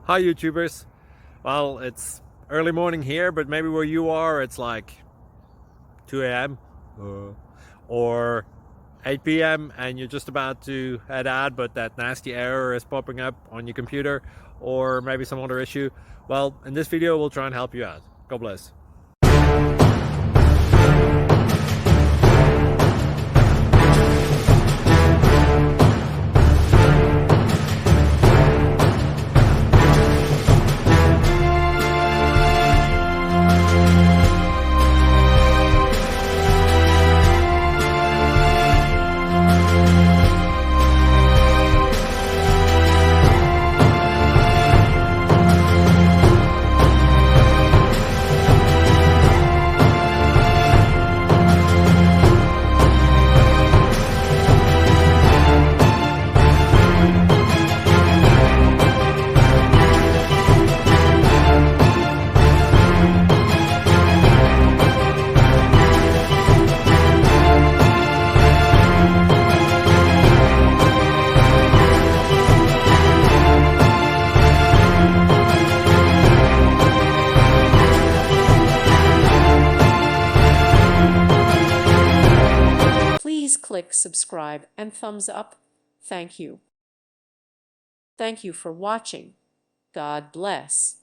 Hi YouTubers. Well, it's early morning here, but maybe where you are it's like 2 a.m. or 8 p.m. and you're just about to head out, but that nasty error is popping up on your computer, or maybe some other issue. Well, in this video we'll try and help you out. God bless. Please click subscribe and thumbs up. Thank you. Thank you for watching. God bless.